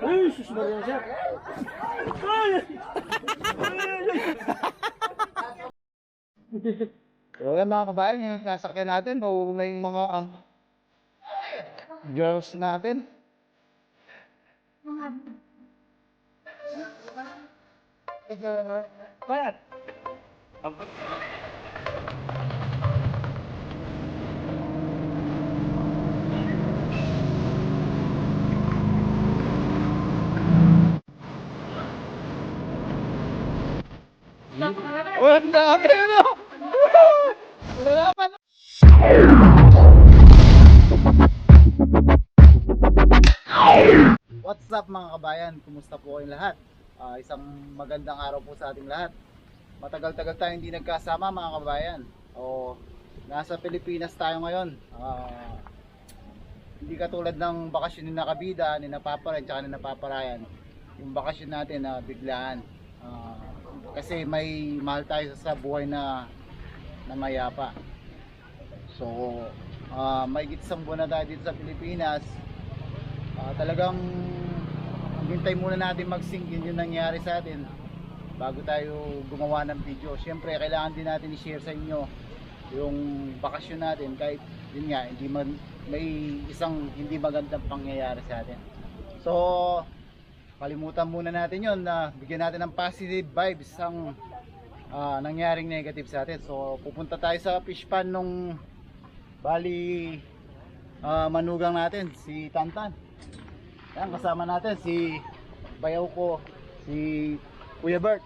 Ay, sus Maria, sir. Ay! So yan mga kabayan, yung sasakyan natin, mauuna yung mga girls natin. Bayad. Wala na, ano? Wala pa na. What's up mga kabayan? Kumusta po kayong lahat? Isang magandang araw po sa ating lahat. Matagal-tagal tayong hindi nagkasama mga kabayan. Nasa Pilipinas tayo ngayon. Hindi katulad ng bakasyon ni Nakabida, ni Napaparen, tsaka ni Napaparayan. Yung bakasyon natin na biglaan. Kasi may mahal tayo sa buhay na mayapa. So, may isang buwan na tayo dito sa Pilipinas. Talagang hintay muna natin mag-sink in yung nangyari sa atin bago tayo gumawa ng video. Siyempre, kailangan din natin i-share sa inyo yung bakasyon natin kahit yun nga, may isang hindi magandang pangyayari sa atin. So, kalimutan muna natin yun na bigyan natin ng positive vibes ang nangyaring negative sa atin. So pupunta tayo sa fish pan nung bali manugang natin, si Tantan. Yan, kasama natin si bayaw ko, si Kuya Bert,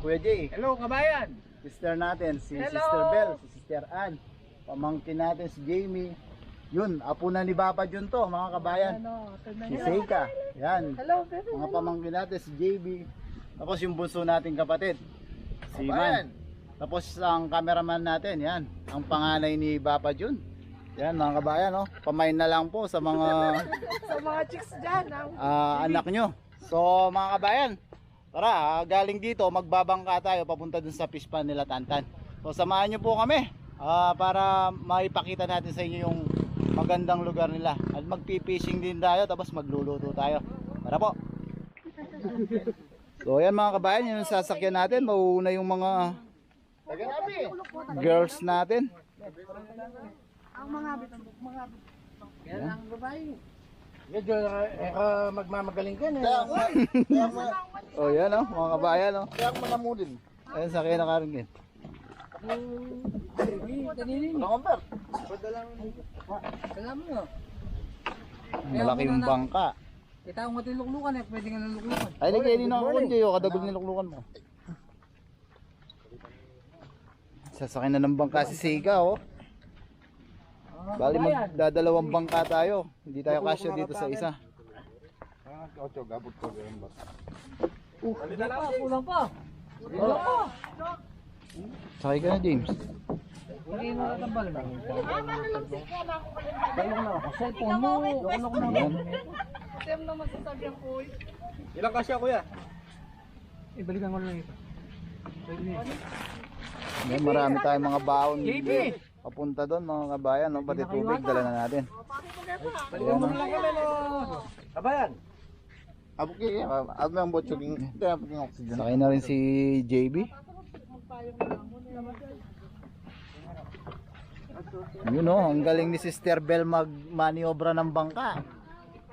Kuya Jay. Hello, kabayan. Sister natin, si Hello. Sister Bell, si Sister Ann. Pamangkin natin si Jamie. Yun, apo na ni Papa Jun to mga kabayan. Si Seika. Yan. Hello, Mga pamangkin natin si JB. Tapos yung bunso nating kapatid, si Man. Tapos ang cameraman natin, yan, ang panganay ni Papa Jun. Yan mga kabayan, no? Pamain na lang po sa mga sa mga chicks dyan. anak nyo. So mga kabayan, tara, galing dito magbabangka tayo papunta dun sa fish pan nila Tantan. So samahan nyo po kami para maipakita natin sa inyo yung magandang lugar nila. At magpipishing din tayo, tapos magluluto tayo. Tara po. So yan mga kabayan, yung sasakyan natin, mauuna yung mga girls natin. Ang mga yan ang babae. Medyo magmamagaling ka na. Oh yan oh, mga kabayan oh. Kaya mga mudin. Ayan, sakyan na karingin. Alam mo. Malaki yung bangka. Kita ko nga luklukan eh. Pwede nga luklukan. Ay, nagkainin na ako kundi yung kadagol niluklukan mo. Sasakyan na ng bangka si Sega oh. Bali magdadalawang bangka tayo. Hindi tayo kasya dito sa isa. Ocho, gabot ko ganyan ba? Kulang pa. Kulang pa. Sakay ka na James. Hindi mo natambal. Balong na ako. Cellphone mo. Lokolok na. Ayan. Tem na masasabihan ko. Ilang kasya kuya? Ibalikan ko lang ito. Ayan, marami tayong mga baon. Papunta doon mga kabayan, no? Pati tubig dala na natin. Ayan, no? Kabayan. Abuki, ano yung botsuging? Sakay na rin si JB. Yun no, ang galing ni Sister Bell mag-maniobra ng bangka.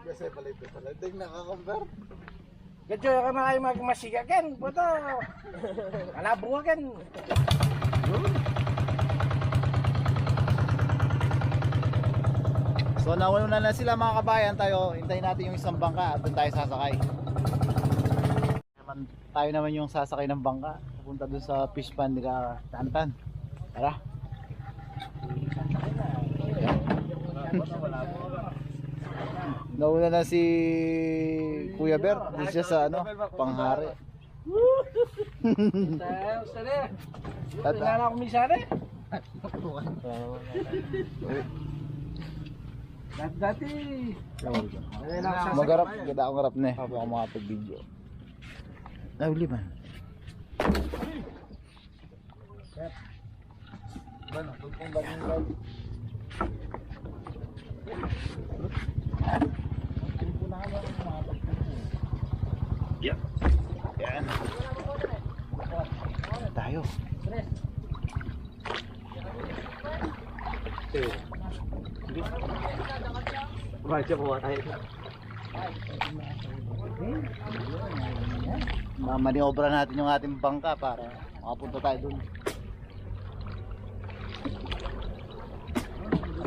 Kasi palit nakakomber. Gadyo ka na kayo magmasigagan. Puto. Alabuwagan. So nauna na sila mga kabayan, tayo hintayin natin yung isang bangka at doon tayo sasakay. Tayo naman yung sasakay ng bangka, pupunta doon sa fish pan nila Tantan. Tara. Nauna na si Kuya Bert, doon siya sa ano, panghari. Tata. Tingnan ako misari. Dati. Magarap, ganda akong harap na eh. Ako makapag-video. Nauli ba? Bueno, tutong bagong log. Yan. Yan. Tayo. Mamaniobra natin yung ating bangka para makapunta tayo dun.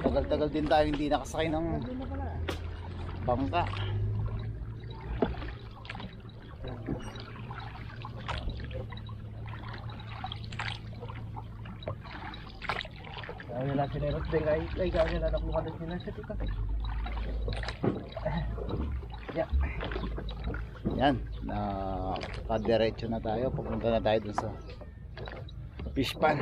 Tagal-tagal din tayo hindi nakasakay ng bangka. Kaya nila sinirot din ay kaya nila nakuha din sila sa tika. Yan, nakadiretso na tayo. Pupunta na tayo dun sa fish pan.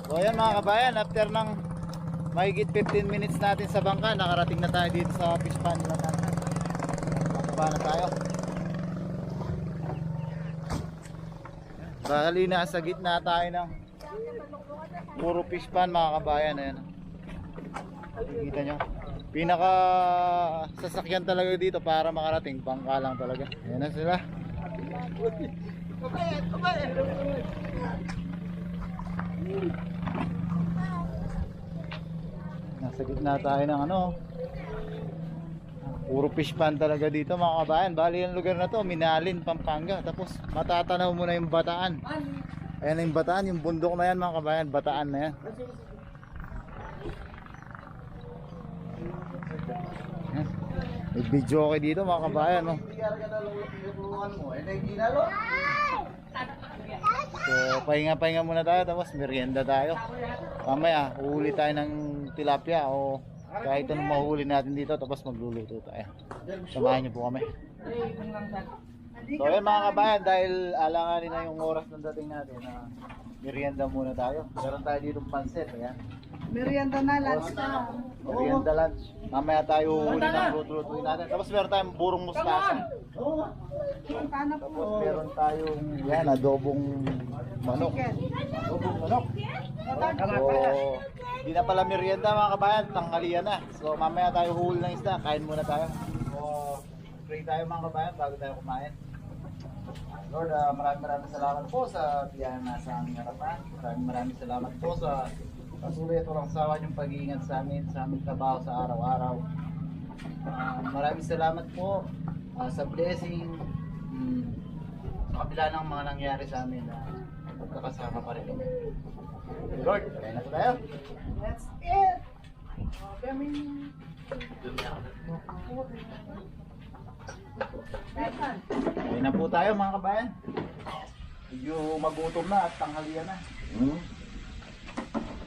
So ayan mga kabayan, after ng mahigit 15 minutes natin sa bangka, nakarating na tayo dito sa fish pond nila natin. Bababa na tayo. Bali na sa gitna tayo ng puro fish pond mga kabayan. Ayan. Nakikita nyo. Pinaka sasakyan talaga dito para makarating, bangka lang talaga. Ayan na sila. Nasa gitna tayo ng puro fish pond talaga dito mga kabayan. Bali yung lugar na to, Minalin, Pampanga. Tapos matatanaw mo na yung Bataan. Ayan na yung Bataan, yung bundok na yan mga kabayan. Bataan na yan. Ayan. May video okay dito mga kabayan, no? So pahinga-pahinga muna tayo, tapos merienda tayo. Mamaya uhuli tayo ng tilapia o kahit anong mahuli natin dito, tapos magluluto tayo. Samahan niyo po kami. So ayun mga kabayan, dahil alanganin na yung oras ng dating natin, merienda muna tayo. Meron tayo dito pansit, ayan. Merienda na, lunch na. Merienda lunch. Mamaya tayo uhuli ng luto-lutuin natin. Tapos meron tayong burong mustasa. Tapos meron tayong adobong manok. Adobong manok. So, hindi na pala merienda mga kabayan, tanghalian na. So mamaya tayo huli ng isda, kain muna tayo. So, pray tayo mga kabayan bago tayo kumain. Lord, maraming salamat po sa biyaya na sa aming harapan. Maraming salamat po sa patuloy at walang sawa niyong pag-iingat sa aming trabaho sa araw-araw. Maraming salamat po sa blessing sa kabila ng mga nangyari sa amin na magkakasama pa rin kami. Lord, kaya na po tayo. That's it. Kami. Kaya na po tayo mga kabayan. Medyo magutom na at tanghalian na.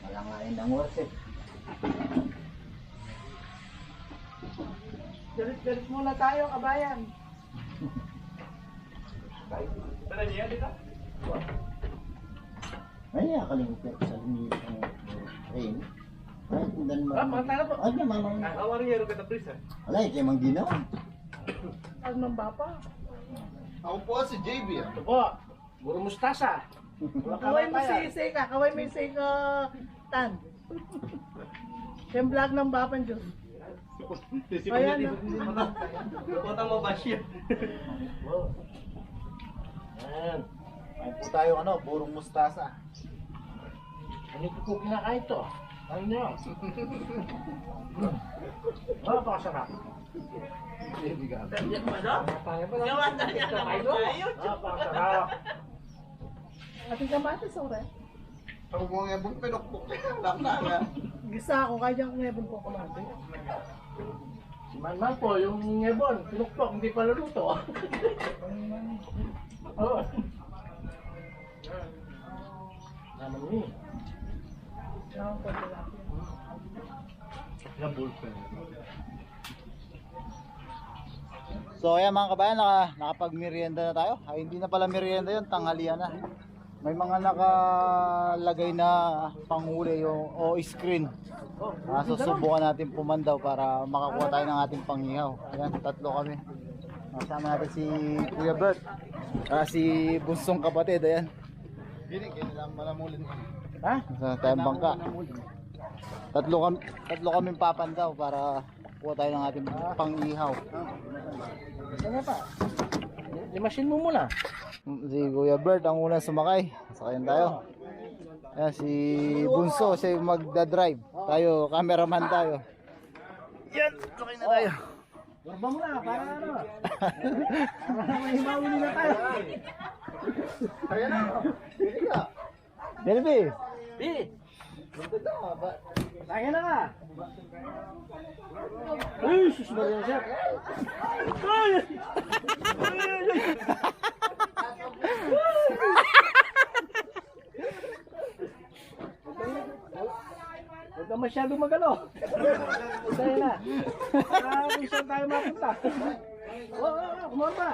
Malangain ng oras eh. Dirit-dirit muna tayo, kabayan. Ay, nakalimutan ko sa rain. Ay, tindan mo. Ay, mamang. Kawariyero ka na please. Alay, kaya mang ginawa. Ang nambapa. Ako po si JB. Ito po, Guru Mustasa. Kaway mo si Iseka. Kaway mo si Iseka. Tan. Yung vlog ng Bapan Diyos. Ayan na. Pupunta mo ba siya? Ayan. Ay po tayo burong mustasa. Ano ito po kinakain to? Ano nyo? Napakasarap. Napakasarap. Ating kamatis, ore. Ako mo nga bang pinukpok. Lakna. Gisa ako, kaya kong nebon po kamatis. Si Manman po, yung ngebon, pinukpok, hindi pa luto. Oo. Naman ni. Ewan ko, tilapia. So ayan mga kabayan, nakapag-merienda na tayo. Ay, hindi na pala merienda yun, tanghalian na. May mga nakalagay na panghuli o screen. Susubukan natin pumandaw para makakuha tayo ng ating panghihaw. Ayan, tatlo kami. Kasama natin si Kuya Bert. Si Bunsong kapatid, ayan. Ha? Sa tayong bangka. Tatlo kami papandaw para kuha tayo ng ating panghihaw. Saan pa? Limasin mo muna. Si Kuya Bert ang unang sumakay. Sakayan tayo. Ayan, si Bunso siya yung magdadrive. Tayo, cameraman tayo. Yan, sakay na tayo. Gorba mo na, para ano? Para may mauli na tayo. Ayan na. Pili ka. Delby! Pili! Kaya na ka! Uy! Sus ba rin siya? Ay! Huwag ka masyadong magalo. Kaya na. Kung saan tayo mapunta. Oo, kumorba.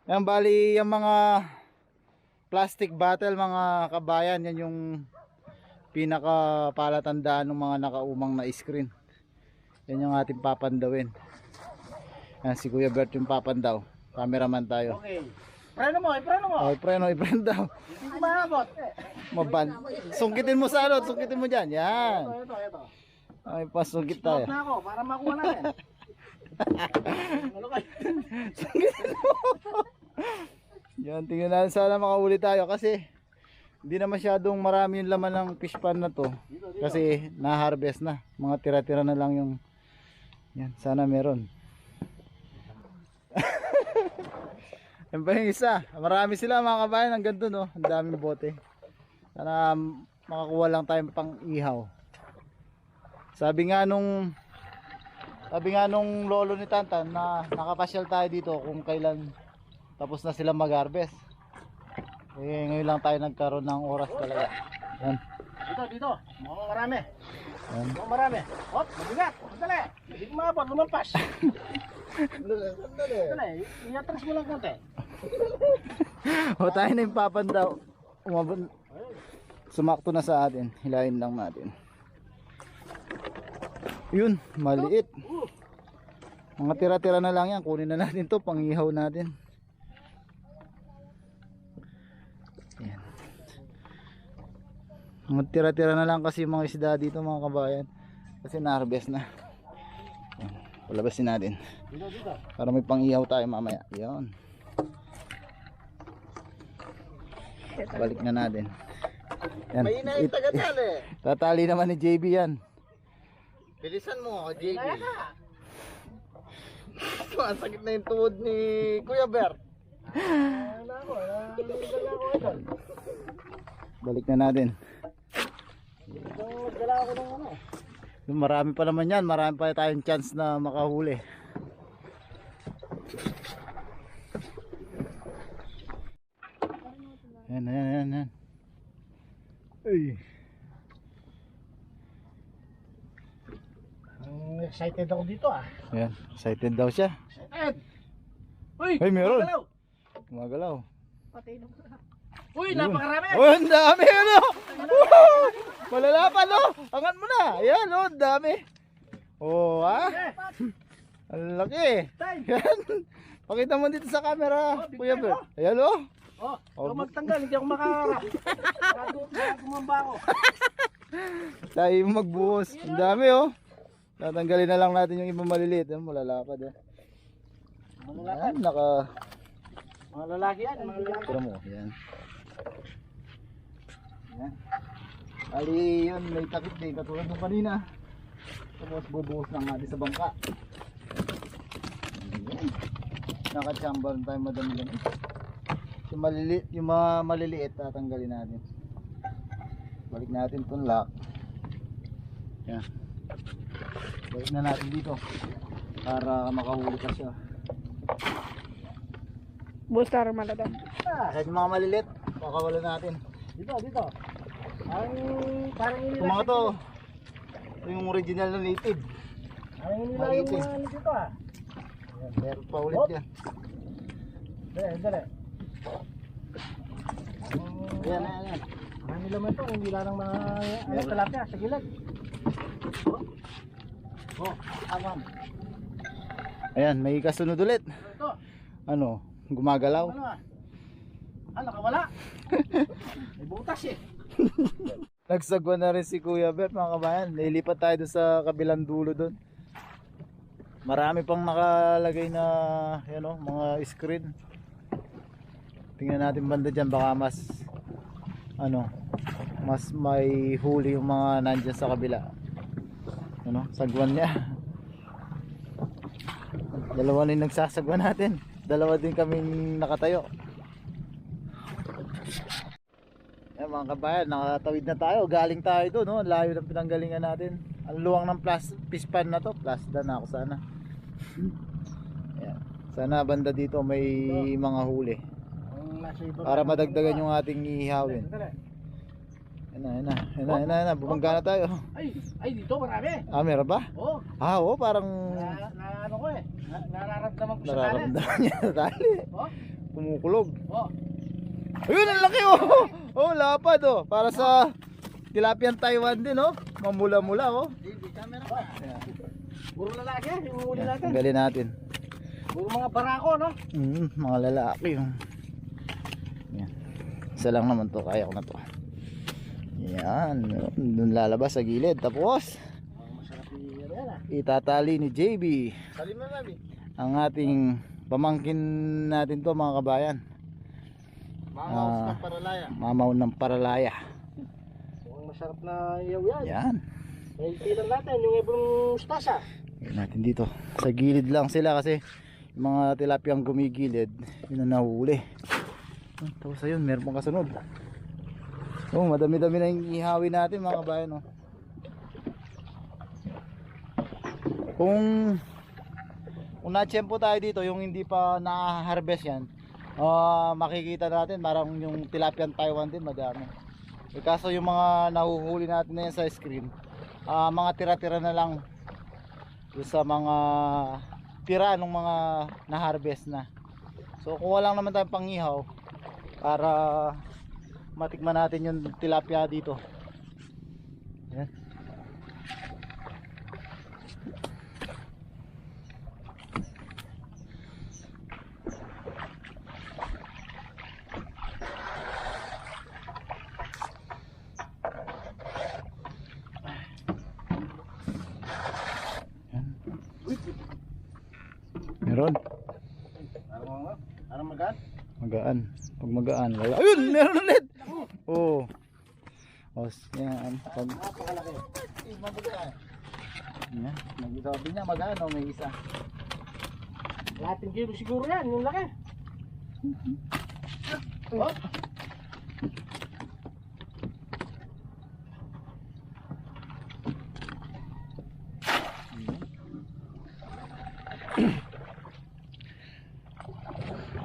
Yan, bali yung mga plastic bottle mga kabayan, yan yung pinaka palatandaan ng mga nakaumang na screen. Yan yung ating papandawin. Yan, si Kuya Bert yung papandaw. Cameraman tayo. Okay. Preno mo, ipreno mo. Oh, i-preno daw. Hindi ko maabot. Maban. Sungkitin mo sa ano, sungkitin mo diyan. Yan. Ito. Ay, pasungkit Stop tayo. na ako para makuha natin. Ano kayo? Sungkitin mo. Yan, tingnan natin sana makahuli tayo kasi hindi na masyadong marami yung laman ng fish pan na to. Kasi na-harvest na. Mga tira-tira na lang yung yan, sana meron. Yan pa yung isa. Marami sila mga kabayan hanggang doon, oh. Ang daming bote. Sana makakuha lang tayong pang ihaw. Sabi nga nung lolo ni Tantan na nakapasyal tayo dito kung kailan tapos na sila mag-harvest. Eh, ngayon lang tayo nagkaroon ng oras talaga. Yan. Dito. Mukhang marami. Yan. Mukhang marami. Hop, mabigat. Sandali. Hindi ko maabot, lumampas. Sandali. Iatras mo lang konti. O tayo na yung papandaw. Sumakto na sa atin. Hilahin lang natin. Yun, maliit. Mga tira-tira na lang yan. Kunin na natin to, panghihaw natin. Yan. Mga tira-tira na lang kasi yung mga isda dito mga kabayan. Kasi na-harvest na. Yan. Palabasin natin. Dito. Para may panghihaw tayo mamaya. Yan. Balik na natin. Yan. May na yung tagatali. Tatali naman ni JB yan. Bilisan mo, JB. Ang sakit na yung tuhod ni Kuya Bert. Balik na natin. Marami pa naman yan. Marami pa tayong chance na makahuli. Yan. Ay. Excited ako dito ah. Yan, excited daw siya. Excited! Uy! Ay, meron. Gumagalaw. Gumagalaw. Uy, napakarami! Oh, ang dami ano. Malalapan no. Angat mo na. Ayan oh, ang dami. Oh, ha? Ang laki. Yan. Pakita mo dito sa camera, Kuya Bert. Ayan oh. Oh, magtanggal, hindi ako makaharap. Kumamba ako. Tayo magbuhos. Ang dami oh. Tatanggalin na lang natin yung ibang maliliit. Yan, malalapad eh. Ayan, Mga lalaki yan, mga lalaki. Tira mo, yan. Yan. Ali yun, may takip din, katulad ng kanina. Tapos bubuhos lang natin sa bangka. Ayan. Nakachamba rin tayo madami-dami. Yung mga maliliit, tatanggalin natin. Balik natin itong lock. Yan. Balik na natin dito para makahuli ka siya. Bustar maladam. Kahit yung mga maliliit, pakawala natin. Dito. Parang Yung mga to, ito yung original na native. Parang nila yung Maliit eh. mga ano dito ah. Meron pa ulit yan. Dali. Ayan. Marami naman to, hindi lang mga talapia sa gilid. Aman. Ayan, may kasunod ulit. Ito, Ano, gumagalaw. ano ah? Nakawala. May butas eh. Nagsagwa na rin si Kuya Bert mga kabayan. Nilipat tayo doon sa kabilang dulo doon. Marami pang nakalagay na yan o, mga screen. Tingnan natin banda dyan, baka mas mas may huli yung mga nandyan sa kabila. Ano, sagwan niya. Dalawa na yung nagsasagwan natin. Dalawa din kaming nakatayo. Yan mga kabayan, nakatawid na tayo. Galing tayo doon, no? Layo ng pinanggalingan natin. Ang luwang ng fish pan na to. Plasda na ako sana. Yan. Sana banda dito may mga huli. Para madagdagan yung ating ihawin. Yan na. Bumangga na tayo. Ay dito marami. Ah, meron ba? Oo. Ah, oo, parang Ano ko eh. Nararamdaman ko sa kanan. nararamdaman niya sa tali. Oh. Kumukulog. Oh. Ayun, ang laki oh. Oh, lapad oh. Para sa Tilapian Taiwan din oh. Mamula-mula oh. Hindi camera pa. Puro lalaki, yung huli Yan, natin. tanggalin natin. Puro mga barako, no? Mga lalaki yung. Yan. Isa lang naman to, kaya ko na to. Yan, doon lalabas sa gilid. Tapos Masarap yung yan ah. itatali ni JB Salim na namin. ang ating pamangkin natin to mga kabayan. Mamaus ng paralaya. Mamaw ng paralaya. Ang masarap na iyaw yan. Yan. May tilang natin, yung ibang mustasa. Yan natin dito. Sa gilid lang sila kasi yung mga tilapiyang gumigilid, yun ang nahuli. Tapos ayun, meron pang kasunod. Oh, madami-dami na yung ihawin natin mga kabayan. Oh. Kung na-tsempo tayo dito, yung hindi pa na-harvest yan, makikita natin parang yung Tilapian Taiwan din madami. E kaso yung mga nahuhuli natin na yan sa screen, mga tira-tira na lang sa mga tira ng mga na-harvest na. So kuha lang naman tayong pangihaw para matikman natin yung tilapia dito. Yan. Meron. Parang magaan. Magaan. Pag magaan. Ayun, meron ulit. Oo. Yan. Pag... Napakalaki. Yan. Sabi niya magano, may isa. Lating kilo siguro yan, yung laki. Oh.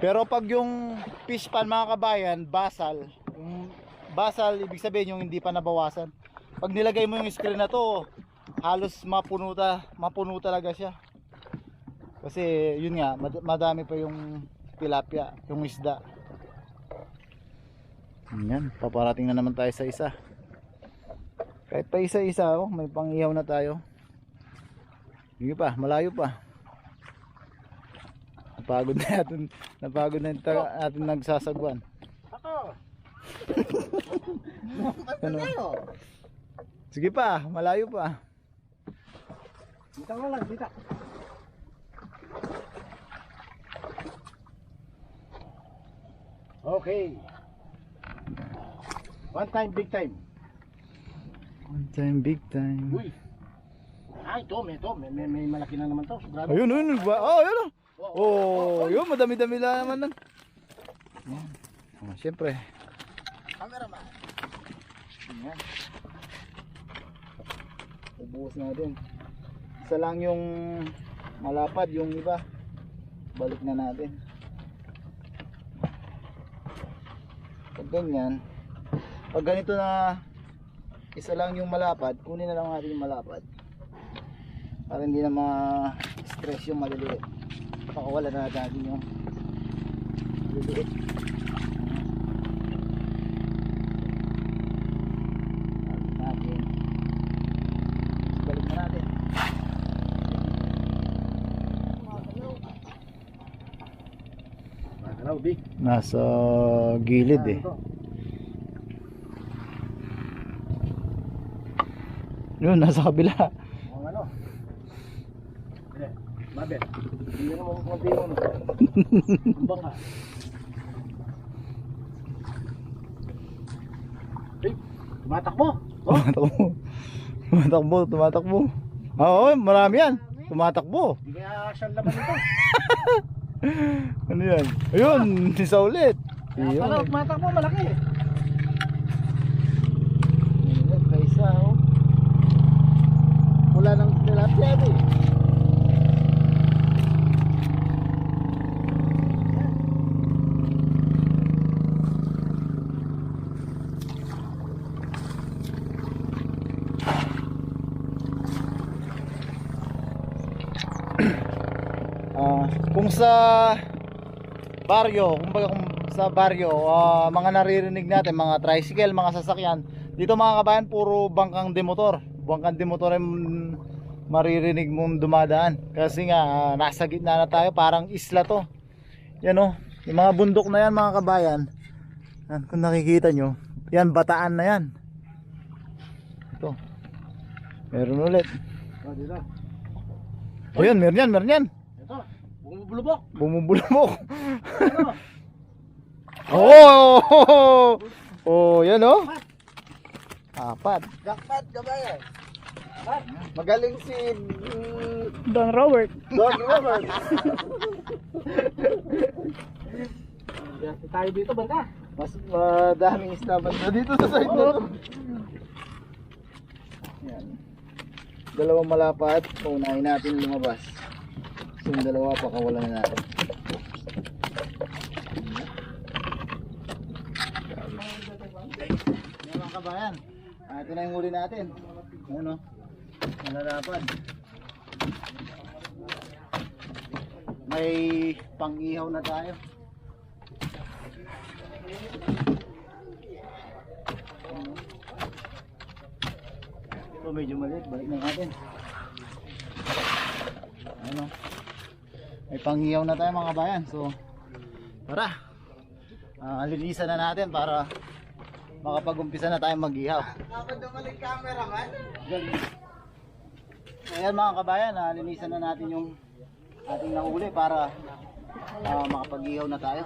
Pero pag yung fish pan mga kabayan, basal, yung basal ibig sabihin yung hindi pa nabawasan. Pag nilagay mo yung screen na to, halos mapuno talaga siya. Kasi yun nga, madami pa yung tilapia, yung isda. Yan, paparating na naman tayo sa isa. Kahit pa isa-isa, oh, may pang-ihaw na tayo. Hindi pa, malayo pa. Napagod na natin nagsasagwan. Ako. Ano? Sige pa, malayo pa. Dito nga lang, dito. Okay. One time, big time. One time, big time. Uy. Ah, ito, may malaki na naman to. Sobrado. Ayun, ayun. Oh, ayun. Oh, yun, madami-dami lang naman nun. Yan. Oh, siyempre. Cameraman. Yan. Ubuhos natin. Isa lang yung malapad, yung iba. Balik na natin. Pag ganyan, pag ganito na isa lang yung malapad, kunin na lang natin yung malapad. Para hindi na ma-stress yung maliliit. Pakawala na natin yung maliliit. Balik na natin. Hello, big. Nasa gilid eh. Yun, nasa kabila. Ang ano? Mabel. Hindi na makukunti mo. Ang baka. Hey, tumatakbo. Oh, Tumatakbo. Oo, marami yan. Tumatakbo. hindi kaya siyang laban ito. Ano yan? Ayun, isa ulit. Kaya pala, Ayun. tumatakbo, malaki. Ayun, kaisa oh. Wala nang tilapia eh. Kung sa baryo, kumbaga kung sa baryo, mga naririnig natin, mga tricycle, mga sasakyan, dito mga kabayan, puro bangkang demotor. Bangkang demotor yung maririnig mong dumadaan. Kasi nga, nasa gitna na tayo, parang isla to. Yan o, yung mga bundok na yan mga kabayan, yan, kung nakikita nyo, yan, bataan na yan. Ito, meron ulit. Oh, dito. Ayun, meron yan. Ito, bumubulubok. Bumubulmok. Ano? Oh! Oh, yan oh. Apat. Jackpot, kabayan. Magaling si Don Robert. Don Robert. Kasi tayo dito, banda. Mas madaming isla banda dito sa side na to. Yan. Dalawang malapad, unahin natin lumabas. So yung dalawa pakawalan na natin. Yan mga kabayan. Ito na yung huli natin. Ano? Malalapad. May pang-ihaw na tayo. Ito medyo maliit. Balik na natin. Ano? May pang-ihaw na tayo mga kabayan. So, tara. Linisan na natin para makapag-umpisa na tayo mag-ihaw. Dapat naman yung camera, man. Ayan mga kabayan, linisan na natin yung ating nahuli para makapag-ihaw na tayo.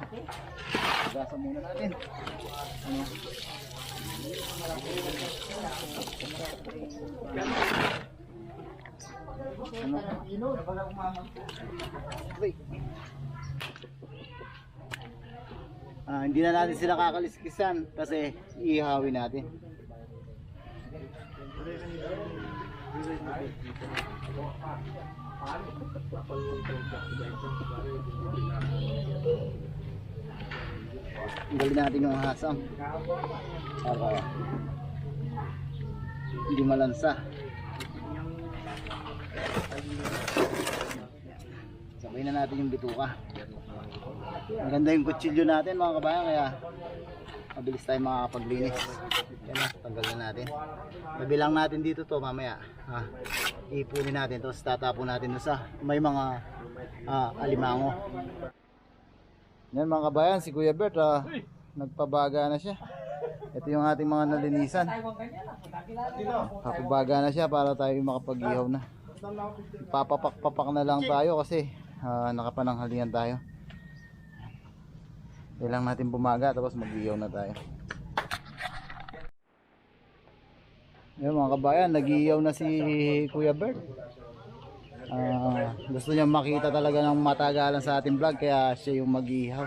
Gasan muna natin. Ano? Okay. Hindi na natin sila kakaliskisan kasi ihawin natin. Tanggalin natin yung hasang para hindi malansa. Sabay na natin yung bituka. Maganda yung kutsilyo natin mga kabayan, kaya mabilis tayo makakapaglinis. Yan na, tanggal na natin. Nabilang natin dito to mamaya. Ipunin natin, tapos tatapon natin doon sa may mga alimango. Yan mga kabayan, si Kuya Bert nagpabaga na siya. Ito yung ating mga nalinisan. Papabaga na siya para tayo makapag-ihaw na. Papapak-papak na lang tayo kasi nakapananghalian tayo. Kailangan natin bumaga tapos mag-ihaw na tayo. Yan mga kabayan, nag-ihaw na si Kuya Bert. Gusto niya makita talaga ng matagalan sa ating vlog, kaya siya yung mag-ihaw.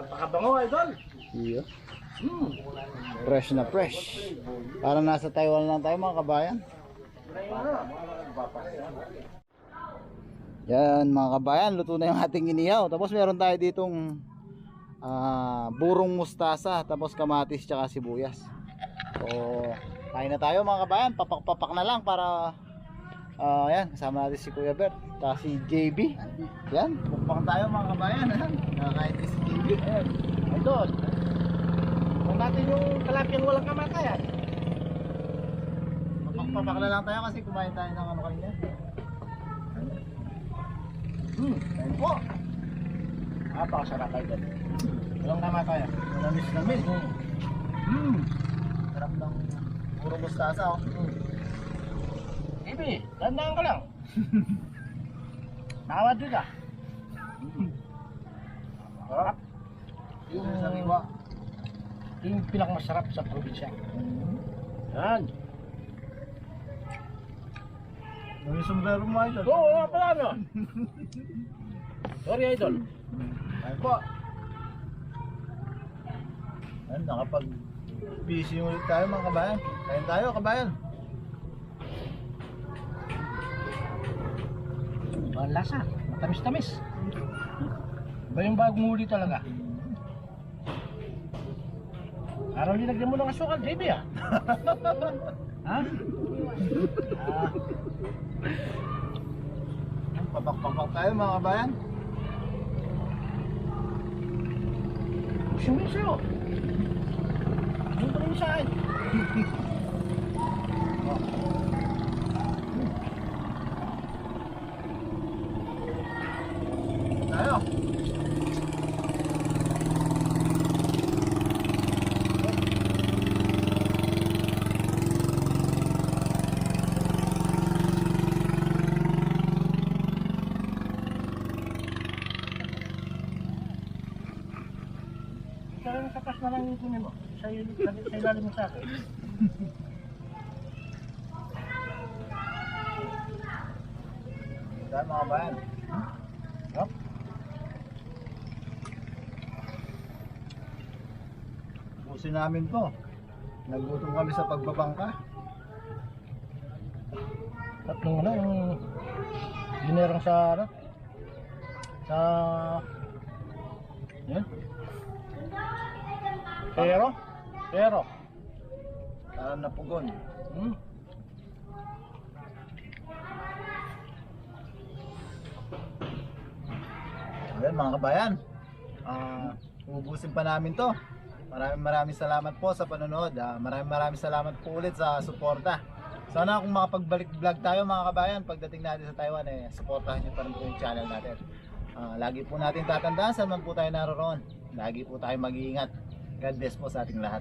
Pakabango, idol. Iya. Fresh na fresh. Parang nasa Taiwan lang tayo mga kabayan. Yan mga kabayan, luto na yung ating inihaw. Tapos meron tayo ditong burong mustasa, tapos kamatis tsaka sibuyas. So kain na tayo mga kabayan. Papak-papak na lang para yan, kasama natin si Kuya Bert, tapos si JB. Yan, pupang tayo mga kabayan. Nakakain din si JB. Idol. Kung natin yung kalapyang walang kamatayan. Papak na lang tayo kasi kumain tayo ng ano kanina. Ayun po. Napakasarap, idol. Walang kamatayan. Manamis-namis. Sarap ng puro mustasa oh. Ibi, tandaan ka lang. Nakawad ka. Sarap. Yung sariwa. Yung pinakamasarap sa probinsya. Yan. Yung sombrero mo idol. Oo, wala pala no. Sorry, idol. Ayun po. Ayun, nakapag-busy ulit tayo mga kabayan. Kain tayo kabayan. Ang lasa, matamis-tamis. Iba yung bagong huli talaga. Araw nilagyan mo ng asukal, JB ah. Ha? Papak-papak tayo mga kabayan. Siyempre sa'yo. Ano ba rin sa akin? Tayo. Parang kapas na lang yung kunin mo. Sa ilalim mo sa akin. Tayo mga kabayan. Yup. Busin namin to. Nagutom kami sa pagbabangka. Tatlong ano, yung ginerang sa ano? Sa... Yan. Pero. Parang napugon. Ayan mga kabayan, ubusin pa namin to. Maraming salamat po sa panonood. Maraming salamat po ulit sa suporta. Sana kung makapag-balik vlog tayo mga kabayan, pagdating natin sa Taiwan, suportahan nyo pa rin po yung channel natin. Lagi po natin tatandaan saan man po tayo naroon. Lagi po tayo mag-iingat. God bless po sa ating lahat.